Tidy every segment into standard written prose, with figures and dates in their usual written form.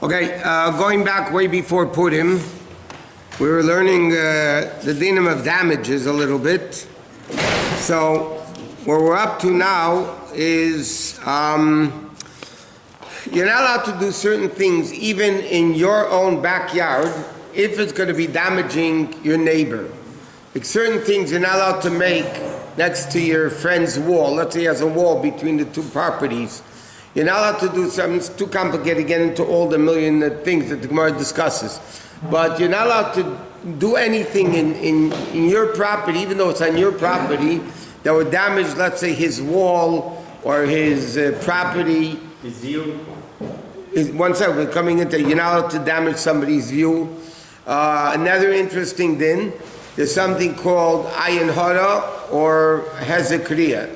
Okay, going back way before Purim, we were learning the dinim of damages a little bit. So, where we're up to now is you're not allowed to do certain things even in your own backyard if it's going to be damaging your neighbor. Like certain things you're not allowed to make next to your friend's wall. Let's say he has a wall between the two properties. You're not allowed to do something. It's too complicated to get into all the million things that the Gemara discusses. But you're not allowed to do anything in your property, even though it's on your property, that would damage, let's say, his wall or his property. His view. One second, we're coming into, you're not allowed to damage somebody's view. Another interesting din, there's something called ayin harah or hezekriya.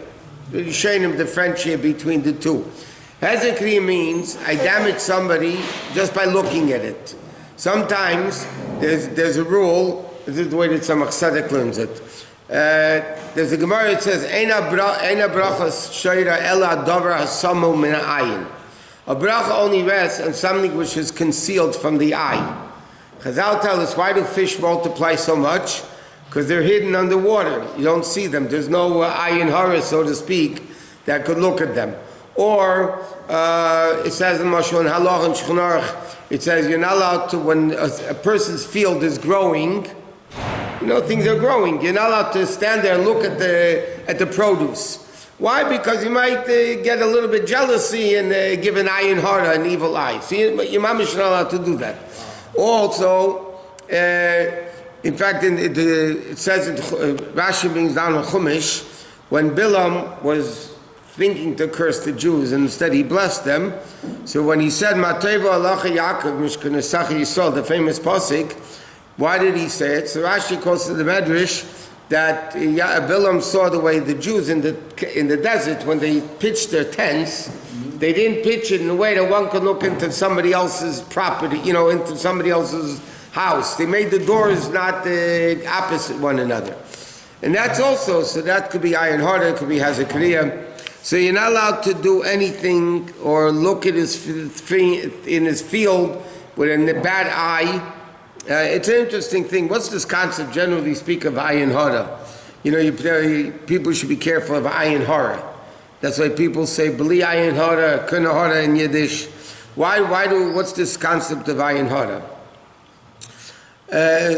You're showing him differentiate between the two. Hezekriya means I damage somebody just by looking at it. Sometimes there's a rule, this is the way that some Tzaddik learns it. There's a Gemara that says, Eina brachas shayra ela davar hasamu min ha'ayin. A bracha only rests on something which is concealed from the eye. Chazal tell us, why do fish multiply so much? Because they're hidden underwater. You don't see them. There's no ayin harah, so to speak, that could look at them. Or it says in Mashon halacha and Shulchan, it says you're not allowed to, when a person's field is growing, things are growing. You're not allowed to stand there and look at the produce. Why? Because you might get a little bit jealousy and give an ayin harah, an evil eye. So your mom is not allowed to do that. Also, in fact, it says Rashi brings down a Chumash when Bilam was thinking to curse the Jews, and instead he blessed them. So when he said Mateva halacha Yaakov Mishkan Esach Yisrael, the famous pasuk, why did he say it? So Rashi quotes to the Medrash that Bilam saw the way the Jews in the desert, when they pitched their tents, they didn't pitch it in a way that one could look into somebody else's property, into somebody else's house. They made the doors not opposite one another. And that's also, so that could be ayin harah, it could be hezekriya. So you're not allowed to do anything or look at in his field with a bad eye. It's an interesting thing. What's this concept, generally speak, of ayin harah? People should be careful of ayin harah. That's why people say bli ayin harah, kuna harah in Yiddish. What's this concept of ayin harah?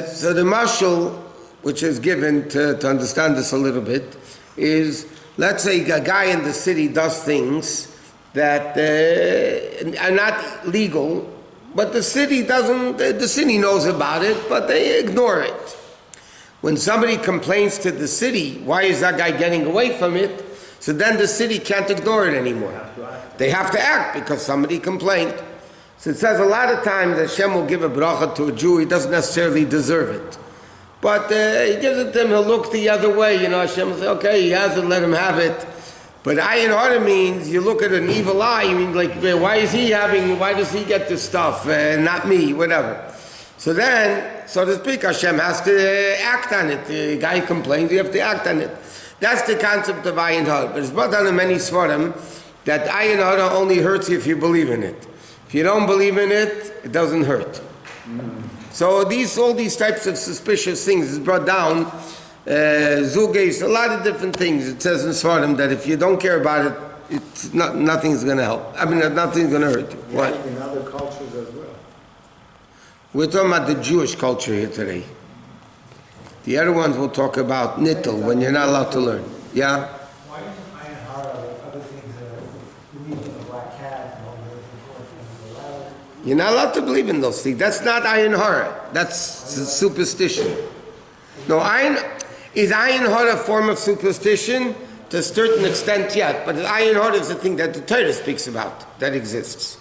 So the mashal, which is given to understand this a little bit, is, let's say a guy in the city does things that are not legal, but the city knows about it, but they ignore it. When somebody complains to the city, why is that guy getting away from it? So then the city can't ignore it anymore. They have to act because somebody complained. So it says a lot of times that Hashem will give a bracha to a Jew, he doesn't necessarily deserve it. But he gives it to him, he'll look the other way, Hashem will say, okay, he hasn't, let him have it. But ayin harah means you look at an evil eye, you mean like, why does he get this stuff, not me, whatever. So then, so to speak, Hashem has to act on it. The guy complains, you have to act on it. That's the concept of ayin harah. But it's brought down in many svarim that ayin harah only hurts you if you believe in it. If you don't believe in it, it doesn't hurt. So all these types of suspicious things is brought down, zuges, a lot of different things. It says in Svarim that if you don't care about it, nothing's going to help. Nothing's going to hurt you. What? In other cultures as well. We're talking about the Jewish culture here today. The other ones we'll talk about nittel, when you're not allowed to learn. Yeah? Why isn't ayin harah like other things believe in the black cat and all the other things? You're not allowed to believe in those things. That's not ayin harah. That's superstition. No, is ayin harah a form of superstition? To a certain extent, yet. But ayin harah is the thing that the Torah speaks about, that exists.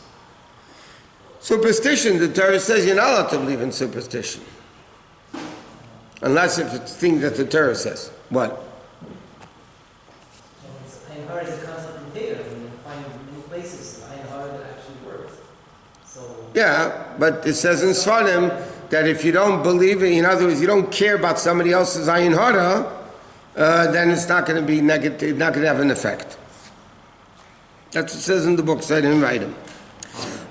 Superstition, the Torah says you're not allowed to believe in superstition. Unless if it's things that the Torah says. What? Ayin harah is a concept in data. When you find new places, ayin harah that actually works. Yeah, but it says in Svarim that if you don't believe it, in other words, you don't care about somebody else's ayin harah, then it's not going to be negative, not going to have an effect. That's what it says in the books. I didn't write them.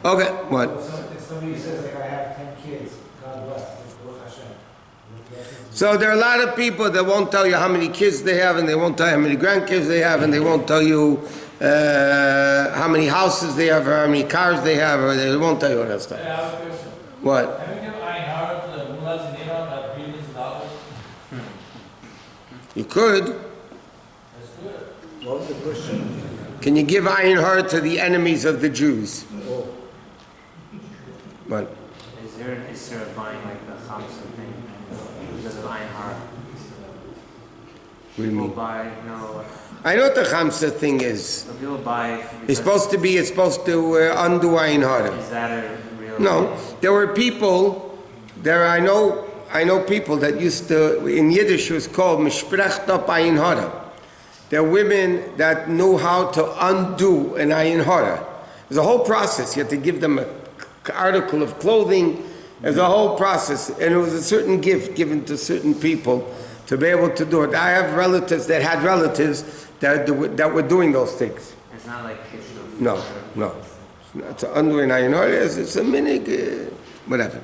Okay, what? So it's somebody says like I have 10 kids, God bless, Baruch Hashem. So there are a lot of people that won't tell you how many kids they have, and they won't tell you how many grandkids they have, and they won't tell you how many houses they have, or how many cars they have, or they won't tell you all that stuff. I have a question. What? Have you given Harah to the mullahs in Iran that billions of dollars? You could. That's good. What was the question? Can you give ayin hara to the enemies of the Jews? Oh, What? Is there an issue of buying like the Hamsa thing because of Ayin Harah? What do you People mean? buy, I know what the Chamsa thing is. so people buy. It's supposed to undo ayin hara. Is that a real? No, there were people. I know people that used to. In Yiddish, it was called mishprecht up ayin hara. There are women that knew how to undo an ayin hara. There's a whole process. You had to give them an article of clothing. There's a whole process, and it was a certain gift given to certain people to be able to do it. I have relatives that had relatives that were doing those things. It's not like kishuv. No. It's an undoing ayin hara. It's a minig, whatever.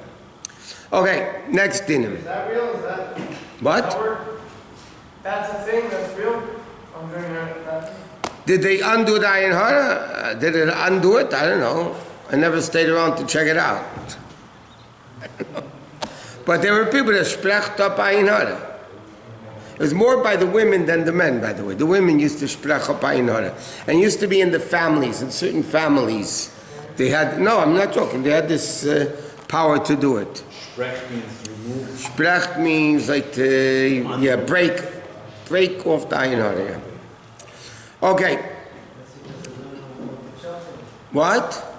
Okay, next dinner. Is that real? Is that What? power? That's a thing that's real? I'm doing that. Did they undo the ayin hara? Did it undo it? I don't know. I never stayed around to check it out. But there were people that sprecht up ayin hara. It was more by the women than the men, by the way. The women used to sprech up ayin hara. And it used to be in the families, in certain families. They had, no, I'm not joking, they had this power to do it. Sprech means remove. Sprech means like to, break off the ayin hara, yeah. Okay. What?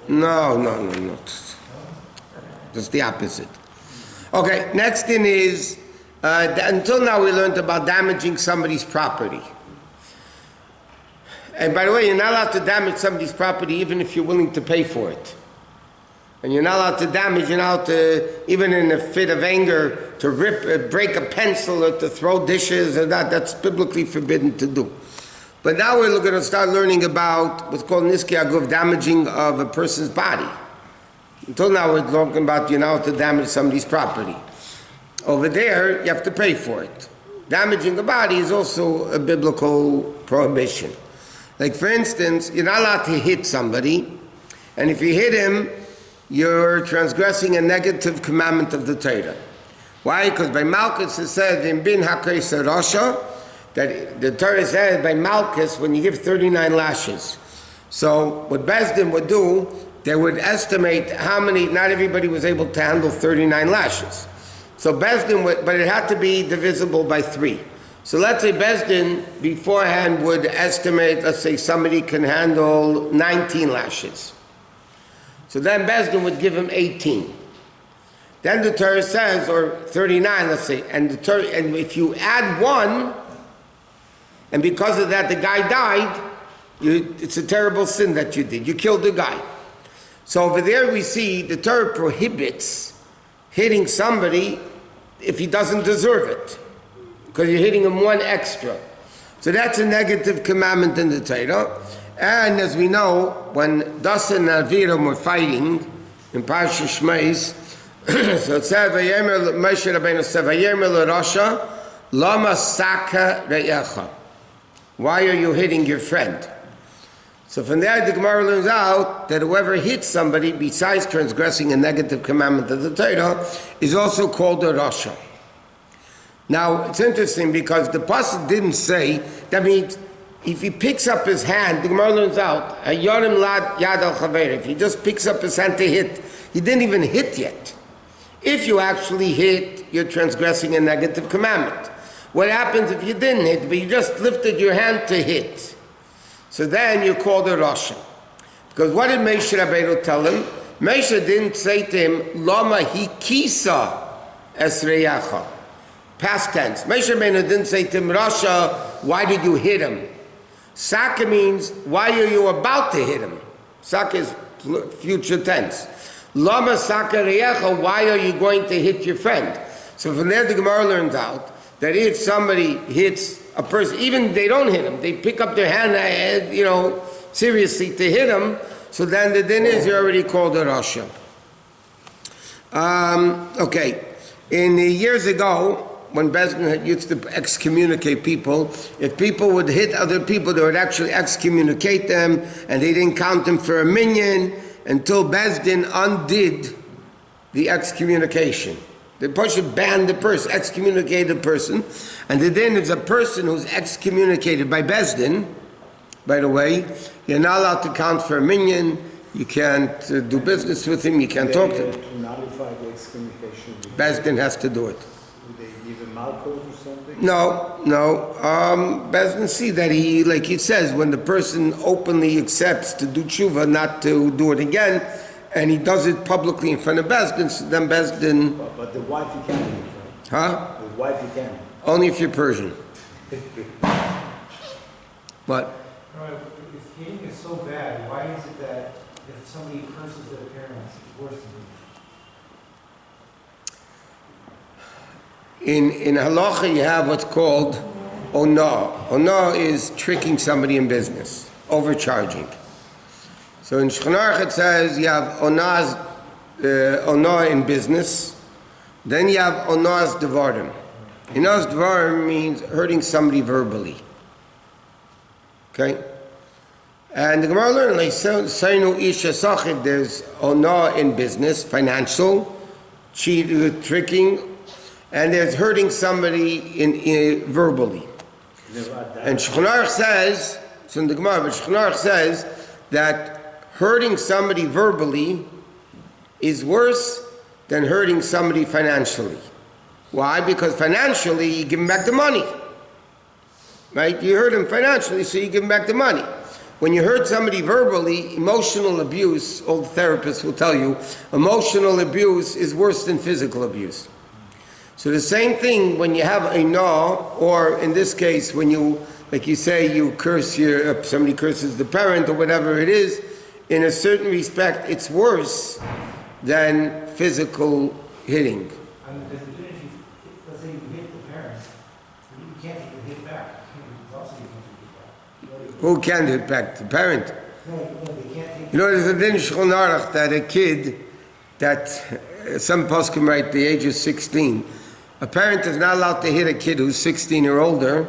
No. Just the opposite. Okay, next thing is, until now we learned about damaging somebody's property. And by the way, you're not allowed to damage somebody's property even if you're willing to pay for it. And you're not allowed to damage, you're not allowed to, even in a fit of anger, to break a pencil or to throw dishes or that's biblically forbidden to do. But now we're going to start learning about what's called niski aguf, damaging of a person's body. Until now we're talking about you're not allowed to damage somebody's property. Over there, you have to pay for it. Damaging the body is also a biblical prohibition. Like for instance, you're not allowed to hit somebody, and if you hit him, you're transgressing a negative commandment of the Torah. Why? Because by Malchus it said in Bin Hakais Rasha that the Torah says by Malchus when you give 39 lashes. So what Bais Din would do, they would estimate how many. Not everybody was able to handle 39 lashes. So Bais Din would, but it had to be divisible by 3. So let's say Bais Din beforehand would estimate. Let's say somebody can handle 19 lashes. So then Bais Din would give him 18. Then the Torah says, or 39, let's say, and if you add 1, and because of that the guy died, it's a terrible sin that you did. You killed the guy. So over there we see the Torah prohibits hitting somebody if he doesn't deserve it, because you're hitting him 1 extra. So that's a negative commandment in the Torah. And as we know, when Dasan and Aviram were fighting in Parashat Shmos, so it said, "Vayemer Moshe Rabbeinu said, Vayemer l'Rasha, lama saka re'echa." Why are you hitting your friend? So from there, the Gemara learns out that whoever hits somebody, besides transgressing a negative commandment of the Torah, is also called a Rasha. Now, it's interesting because the pasuk didn't say, that means, if he picks up his hand, the Gemara learns out, Yorim lad yad al chaver, if he just picks up his hand to hit, he didn't even hit yet. If you actually hit, you're transgressing a negative commandment. What happens if you didn't hit, but you just lifted your hand to hit? So then you're called a Rasha. Because what did Moshe Rabbeinu tell him? Moshe didn't say to him, Lama hikisa esreyacha. Past tense. Moshe Rabbeinu didn't say to him, Rasha, why did you hit him? Saka means, why are you about to hit him? Saka is future tense. Lama saka reyecha, why are you going to hit your friend? So from there the Gemara learns out that if somebody hits a person, even they don't hit him, they pick up their hand, seriously to hit him, So then the din is you already called a Rasha. Okay. In the years ago, when Bais Din had used to excommunicate people, if people would hit other people, they would actually excommunicate them, and they didn't count them for a minyan until Bais Din undid the excommunication. The person banned the person, excommunicated the person, and the din is a person who's excommunicated by Bais Din. By the way, you're not allowed to count for a minyan, you can't do business with him, you can't talk to him. To nullify the excommunication, Bais Din has to do it. would they give a malchus or something? No. Bais Din see that he, like he says, when the person openly accepts to do tshuva, not to do it again, and he does it publicly in front of Bais Din, so then Bais Din... But the wife you can do it, right? Huh? The wife you can. Only if you're Persian. What? If hitting is so bad, why is it that if somebody curses their parents, it's worse than In halacha, you have what's called ona. Ona is tricking somebody in business, overcharging. So in Shulchan Aruch it says you have ona in business, then you have onas devarim. Onas devarim means hurting somebody verbally. Okay? And the Gemara learned, like, Sainu Isha Sachid, there's ona in business, financial, tricking, and there's hurting somebody in verbally. And Shulchan Aruch says, so in the Gemara, but Shulchan Aruch says that hurting somebody verbally is worse than hurting somebody financially. Why? Because financially, you give him back the money. Right? You hurt him financially, so you give him back the money. When you hurt somebody verbally, emotional abuse, all the therapists will tell you, emotional abuse is worse than physical abuse. So the same thing when you have a no, or in this case, when you, like you say, you curse somebody curses the parent or whatever it is, in a certain respect, it's worse than physical hitting. I mean, because even if you, let's say you hit the parents, you can't hit back. You also can't hit back. Who can hit back? The parent. No, they can't hit You know, there's a din in Shulchan Aruch that a kid that some poskim write the age of 16, a parent is not allowed to hit a kid who's 16 or older.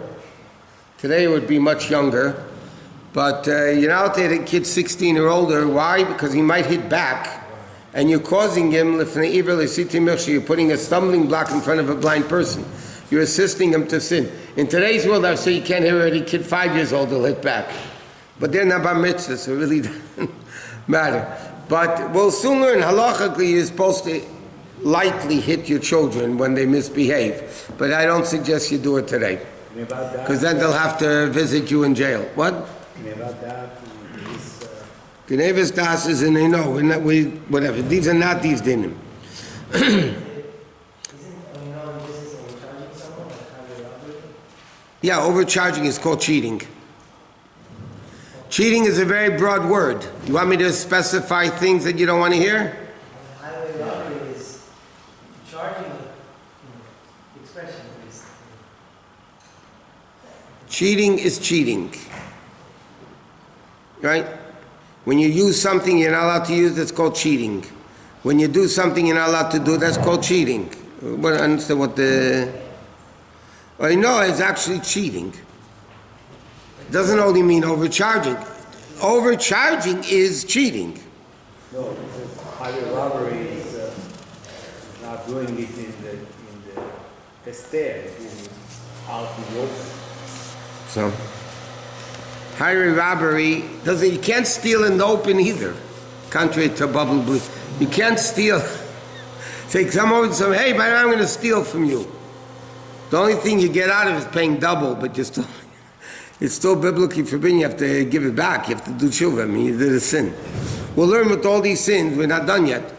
Today it would be much younger. But you're not allowed to hit a kid 16 or older. Why? Because he might hit back. And you're causing him, you're putting a stumbling block in front of a blind person. You're assisting him to sin. In today's world, I say you can't hit a kid 5 years old, they'll hit back. But they're not bar mitzvah, so it really doesn't matter. But we'll soon learn, halachically, you're supposed to lightly hit your children when they misbehave. But I don't suggest you do it today. Because then they'll have to visit you in jail. What? Genevis das is in a no, whatever. These are not these dinim. Yeah, overcharging is called cheating. Cheating is a very broad word. You want me to specify things that you don't want to hear? Highway robbery is charging the expression is. Cheating is cheating. Right? When you use something you're not allowed to use, that's called cheating. When you do something you're not allowed to do, that's called cheating. But I understand what the... Well, you know, it's actually cheating. It doesn't only mean overcharging. Overcharging is cheating. No, because highway robbery is not doing it in the Esther, out in the open. So, highway robbery doesn't. You can't steal in the open either, contrary to bubble belief. You can't steal. Take some over and say, "Hey, but I'm going to steal from you." The only thing you get out of it is paying double, but you're still. It's still biblically forbidden. You have to give it back. You have to do tshuva. I mean, you did a sin. We'll learn with all these sins. We're not done yet,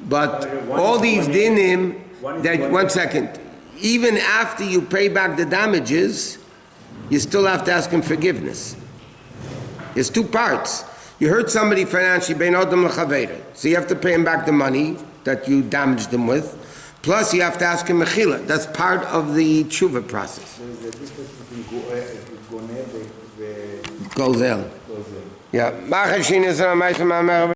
but all these dinim. That 1 second. Even after you pay back the damages, you still have to ask him forgiveness. There's two parts. You hurt somebody financially, so you have to pay him back the money that you damaged him with. Plus, you have to ask him mechila. That's part of the tshuva process. There is a difference between goneh and Gozel. Yeah.